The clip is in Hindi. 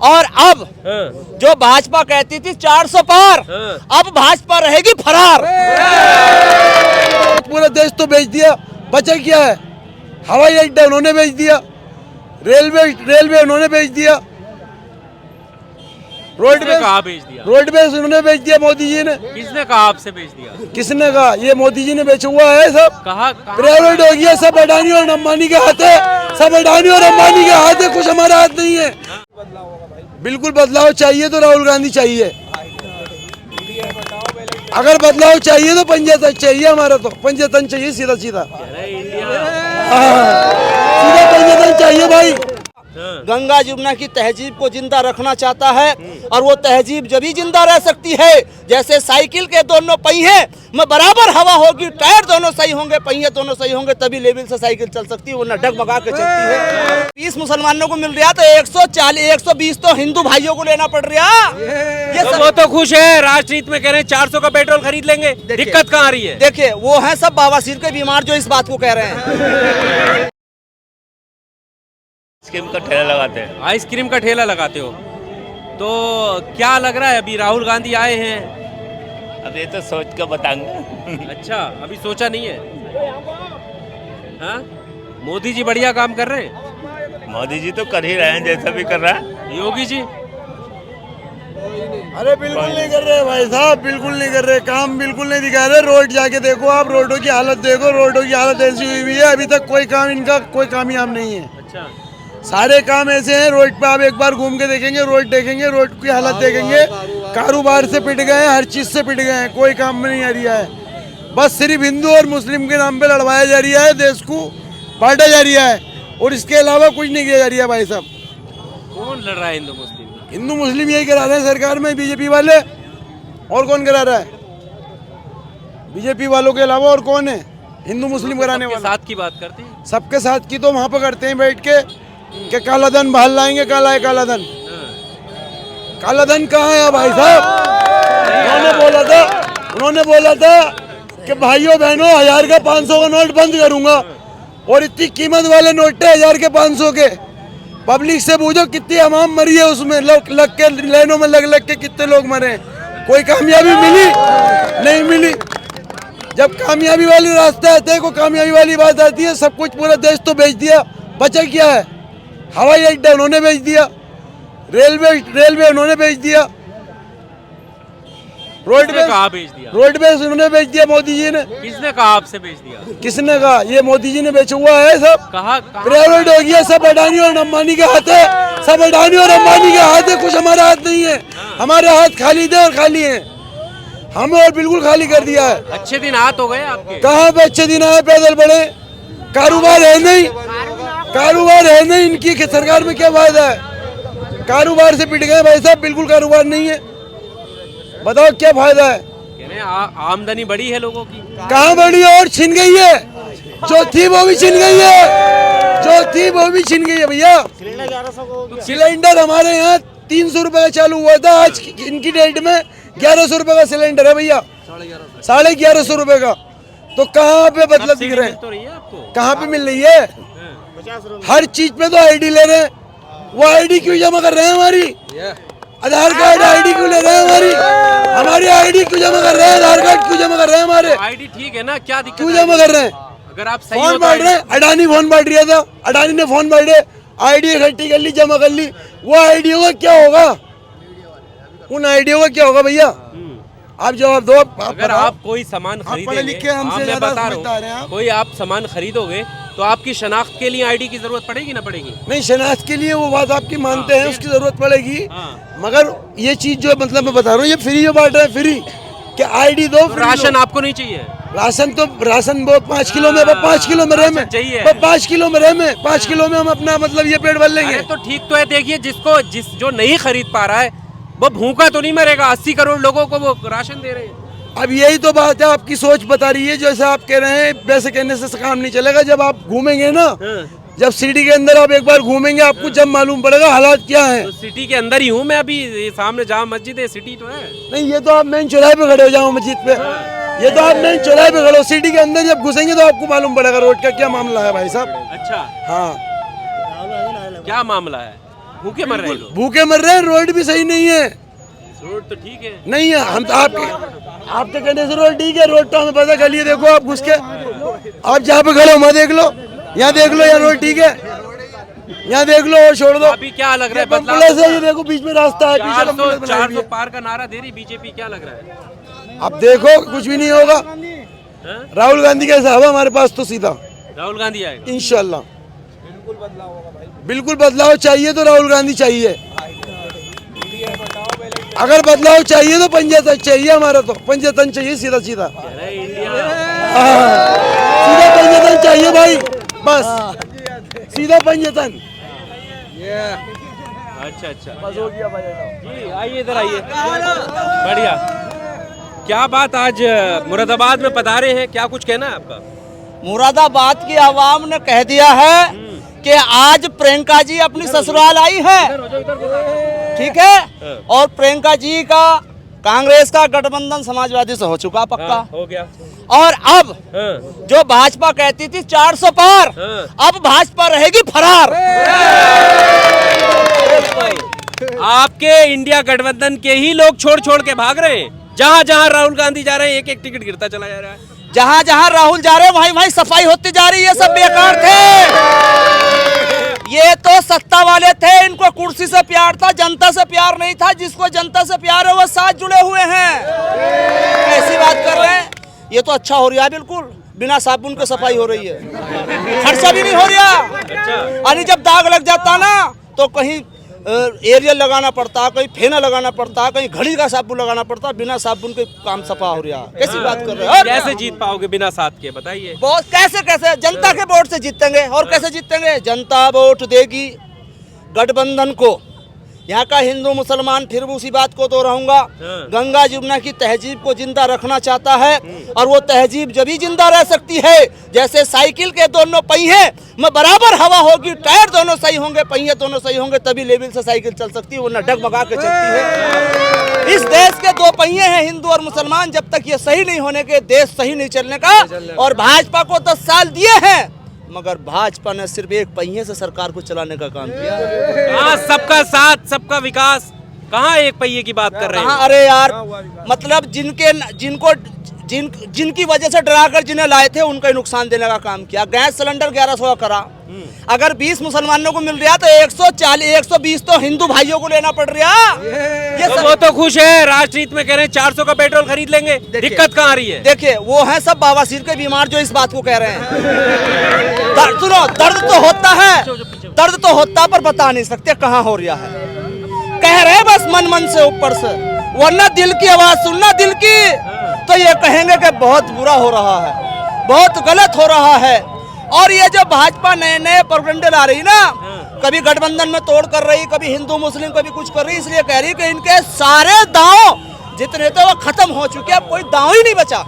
और अब जो भाजपा कहती थी 400 पार, अब भाजपा रहेगी फरार। पूरा देश तो बेच दिया, बचा क्या है? हवाई अड्डा उन्होंने बेच दिया, रेलवे उन्होंने बेच दिया, रोडवेज उन्होंने बेच दिया मोदी जी ने। किसने कहा आपसे बेच दिया? किसने कहा? ये मोदी जी ने बेचा हुआ है सब। कहा प्राइवेट हो गया, सब अडानी और अंबानी के हाथ है, सब अडानी और अंबानी के हाथ है, कुछ हमारा हाथ नहीं है। बिल्कुल बदलाव चाहिए तो राहुल गांधी चाहिए। अगर बदलाव चाहिए तो पंजाब चाहिए, हमारा तो पंजाब चाहिए, सीधा सीधा सीधा पंजाब चाहिए भाई। गंगा जमुना की तहजीब को जिंदा रखना चाहता है और वो तहजीब जब ही जिंदा रह सकती है जैसे साइकिल के दोनों पहिए में बराबर हवा होगी, टायर दोनों सही होंगे, पहिए दोनों सही होंगे, तभी लेवल से साइकिल चल सकती है, वरना डगमगा के चलती है। 20 मुसलमानों को मिल रहा तो 140 120 तो हिंदू भाइयों को लेना पड़ रहा। ये तो वो तो खुश है, राजनीति में कह रहे हैं 400 का पेट्रोल खरीद लेंगे, दिक्कत कहाँ आ रही है? देखिए वो है सब बवासीर के बीमार जो इस बात को कह रहे हैं। आइसक्रीम का ठेला लगाते हैं। आइसक्रीम का ठेला लगाते हो तो क्या लग रहा है? अभी राहुल गांधी आए हैं, अब ये तो सोच कर बताएंगे। अच्छा अभी सोचा नहीं है? हाँ, मोदी जी बढ़िया काम कर रहे हैं। मोदी जी तो कर ही रहे हैं, जैसा भी कर रहा है। योगी जी अरे बिल्कुल नहीं कर रहे भाई साहब, बिल्कुल नहीं कर रहे, काम बिल्कुल नहीं दिखा रहे। रोड जाके देखो आप, रोडों की हालत देखो, रोडों की हालत ऐसी हुई हुई है, अभी तक कोई काम इनका कोई कामयाब नहीं है। अच्छा, सारे काम ऐसे हैं, रोड पे आप एक बार घूम के देखेंगे, रोड देखेंगे, रोड की हालत देखेंगे, कारोबार से पिट गए हैं, हर चीज से पिट गए हैं, कोई काम में नहीं आ रहा है। बस सिर्फ हिंदू और मुस्लिम के नाम पे लड़वाया जा रहा है, देश को बांटा जा रहा है और इसके अलावा कुछ नहीं किया जा रहा है भाई साहब। कौन लड़ रहा है हिंदू मुस्लिम? हिंदू मुस्लिम यही करा रहे हैं सरकार में, बीजेपी वाले। और कौन करा रहा है? बीजेपी वालों के अलावा और कौन है हिंदू मुस्लिम कराने वाला? साथ की बात करते हैं, सबके साथ की तो वहाँ पे करते हैं बैठ के कि काला धन बाहर लाएंगे, काला है काला धन। काला धन कहाँ है भाई साहब? उन्होंने बोला था कि भाइयों बहनों 1000 का 500 का नोट बंद करूंगा और इतनी कीमत वाले नोट थे 1000 के 500 के। पब्लिक से पूछो कितनी अवाम मरी है उसमें, लग के लाइनों में लग के कितने लोग मरे। कोई कामयाबी मिली? नहीं मिली। जब कामयाबी वाली रास्ता आता है, कोई कामयाबी वाली बात आती है, सब कुछ पूरा देश तो बेच दिया, बचा क्या है? हवाई अड्डा उन्होंने बेच दिया, रेलवे उन्होंने बेच दिया, रोडवेज उन्होंने बेच दिया मोदी जी ने। किसने कहा आपसे बेच दिया? किसने कहा? ये मोदी जी ने बेचा हुआ है सब। कहा प्राइवेट हो गया, सब अडानी और अंबानी के हाथ है, सब अडानी और अंबानी के हाथ है, कुछ हमारा हाथ नहीं है। हमारे हाथ खाली थे और खाली है, हमें और बिल्कुल खाली कर दिया है। अच्छे दिन हाथ हो गए आपके? कहाँ पे अच्छे दिन आए? पैदल बढ़े, कारोबार है नहीं, कारोबार है नहीं, इनकी सरकार में क्या फायदा है? कारोबार से पिट गए भाई साहब, बिल्कुल कारोबार नहीं है, बताओ क्या फायदा है? आमदनी बढ़ी है लोगों की? कहाँ बढ़ी है? और छिन गई है, जो थी वो भी छिन गई है, जो थी वो भी छिन गई है भैया। सिलेंडर हमारे यहाँ 300 रुपए का चालू हुआ था, आज इनकी डेट में 1100 रुपए का सिलेंडर है भैया, 1150 रुपए का। तो कहाँ पे मतलब दिख रहे हैं? कहाँ पे मिल रही है? हर चीज पे तो आईडी ले रहे हैं, वो आईडी क्यों जमा कर रहे हैं? हमारी आधार कार्ड आईडी क्यों ले रहे हैं? हमारी आईडी क्यों जमा कर रहे हैं? आधार कार्ड क्यों जमा कर रहे हैं? हमारे आईडी ठीक है ना, क्या दिक्कत? क्यों जमा कर रहे हैं? अगर आप सही फोन बांट रहे हैं, अडानी फोन बांट रहा था, अडानी ने फोन बांटे, आईडी इकट्ठी कर ली, जमा कर ली, वो आईडियो का क्या होगा? उन आईडियो का क्या होगा भैया? आप जवाब दो। अगर आप कोई सामान खरीदेंगे, मैं बता रहा हूँ, कोई आप सामान खरीदोगे तो आपकी शनाख्त के लिए आईडी की जरूरत पड़ेगी ना पड़ेगी? नहीं, शनाख्त के लिए वो बात आपकी मानते हैं, उसकी जरूरत पड़ेगी। मगर ये चीज जो मतलब मैं बता रहा हूँ, ये फ्री जो बांट रहे हैं, फ्री क्या? आईडी दो, राशन आपको नहीं चाहिए? राशन वो 5 किलो में, 5 किलो में रहे में चाहिए, 5 किलो में रहे में, 5 किलो में हम अपना मतलब ये पेट भर लेंगे। तो ठीक तो है, देखिए जो नहीं खरीद पा रहा है वो भूखा तो नहीं मरेगा। 80 करोड़ लोगों को वो राशन दे रहे हैं। अब यही तो बात है, आपकी सोच बता रही है, जैसे आप कह रहे हैं वैसे कहने से काम नहीं चलेगा। जब आप घूमेंगे ना, जब सिटी के अंदर आप एक बार घूमेंगे, आपको जब मालूम पड़ेगा हालात क्या है। तो सिटी के अंदर ही हूँ मैं अभी, ये सामने जामा मस्जिद है, सिटी तो है। नहीं, ये तो आप मेन चौराहे पे खड़े हो जामा मस्जिद पे, ये तो आप मेन चौराहे पे खड़े हो। सिटी के अंदर जब घुसेंगे तो आपको मालूम पड़ेगा रोड का क्या मामला है भाई साहब। अच्छा, हाँ, क्या मामला है? भूखे मर रहे हैं लोग। भूखे मर रहे हैं, रोड भी सही नहीं है। रोड तो ठीक है, नहीं है, हम तो आपके कहने से रोड ठीक है, रोड तो हमें पता कर लिए। देखो आप घुस के, आप जहाँ पे खड़े हो वहाँ देख लो, यहाँ देख लो, यहाँ रोड ठीक है, यहाँ देख लो और छोड़ दो। अभी क्या लग रहा है बदलाव? पुलिस है, ये देखो बीच में रास्ता है, पीछे 400 पार का नारा दे रही बीजेपी, क्या लग रहा है? अब देखो कुछ भी नहीं होगा। राहुल गांधी का हिसाब है हमारे पास तो सीधा, राहुल गांधी आएगा इंशाल्लाह। बिल्कुल बदलाव चाहिए तो राहुल गांधी चाहिए। अगर बदलाव चाहिए तो पंजातन चाहिए, हमारा तो पंजातन चाहिए, सीधा सीधा सीधा पंजातन चाहिए भाई, बस सीधा पंजातन। अच्छा जी, आइए इधर आइए, बढ़िया। क्या बात, आज मुरादाबाद में पधारे हैं, क्या कुछ कहना है आपका? मुरादाबाद की आवाम ने कह दिया है कि आज प्रियंका जी अपनी ससुराल आई है, ठीक है, और प्रियंका जी का कांग्रेस का गठबंधन समाजवादी से हो चुका पक्का, हो गया। और अब जो भाजपा कहती थी 400 पार, अब भाजपा रहेगी फरार। आपके इंडिया गठबंधन के ही लोग छोड़ छोड़ के भाग रहे हैं। जहाँ जहाँ राहुल गांधी जा रहे हैं, एक एक टिकट गिरता चला जा रहा है। जहाँ जहाँ राहुल जा रहे हैं वहीं वहीं सफाई होती जा रही है। सब बेकार थे, ये तो सत्ता वाले थे, इनको कुर्सी से प्यार था, जनता से प्यार नहीं था। जिसको जनता से प्यार है वो साथ जुड़े हुए हैं। कैसी बात कर रहे हैं? ये तो अच्छा हो रहा है, बिल्कुल बिना साबुन के सफाई हो रही है, खर्चा भी नहीं हो रहा। अरे जब दाग लग जाता ना तो कहीं एरियल लगाना पड़ता, कहीं फेना लगाना पड़ता, कहीं घड़ी का साबुन लगाना पड़ता, बिना साबुन के काम सफा हो रहा। कैसी बात कर रहे हो? कैसे जीत पाओगे बिना साथ के, बताइए। बहुत कैसे जनता के वोट से जीतेंगे। और कैसे जीतेंगे? जनता वोट देगी गठबंधन को। यहाँ का हिंदू मुसलमान, फिर उसी बात को दोहराऊंगा, गंगा जमुना की तहजीब को जिंदा रखना चाहता है, और वो तहजीब जब ही जिंदा रह सकती है जैसे साइकिल के दोनों पहिए में बराबर हवा होगी, टायर दोनों सही होंगे, पहिए दोनों सही होंगे, तभी लेवल से साइकिल चल सकती है, वरना डगमगा के चलती है। इस देश के दो पहिए हैं, हिंदू और मुसलमान। जब तक ये सही नहीं होने के, देश सही नहीं चलने का। और भाजपा को 10 साल दिए हैं, मगर भाजपा ने सिर्फ एक पहिए से सरकार को चलाने का काम किया। हाँ, सबका साथ सबका विकास, कहाँ एक पहिए की बात कर रहे हैं? अरे यार, मतलब जिनकी वजह से डरा कर जिन्हें लाए थे उनका ही नुकसान देने का काम किया। गैस सिलेंडर 1100 करा, अगर 20 मुसलमानों को मिल रहा तो 140 120 तो हिंदू भाइयों को लेना पड़ रहा। ये तो वो तो खुश है, राजनीति में कह रहे हैं 400 का पेट्रोल खरीद लेंगे। दिक्कत कहाँ आ रही है? देखिए, वो हैं सब बवासीर के बीमार जो इस बात को कह रहे हैं। सुनो, दर्द तो होता है, दर्द तो होता पर बता नहीं सकते कहाँ हो रहा है। कह रहे हैं बस मन से ऊपर से, वरना दिल की आवाज सुनना, दिल की, तो ये कहेंगे कि बहुत बुरा हो रहा है, बहुत गलत हो रहा है। और ये जो भाजपा नए नए प्रोपेगेंडे ला रही ना, कभी गठबंधन में तोड़ कर रही, कभी हिंदू मुस्लिम, कभी कुछ कर रही, इसलिए कह रही कि इनके सारे दांव जितने थे वो खत्म हो चुके, अब कोई दांव ही नहीं बचा।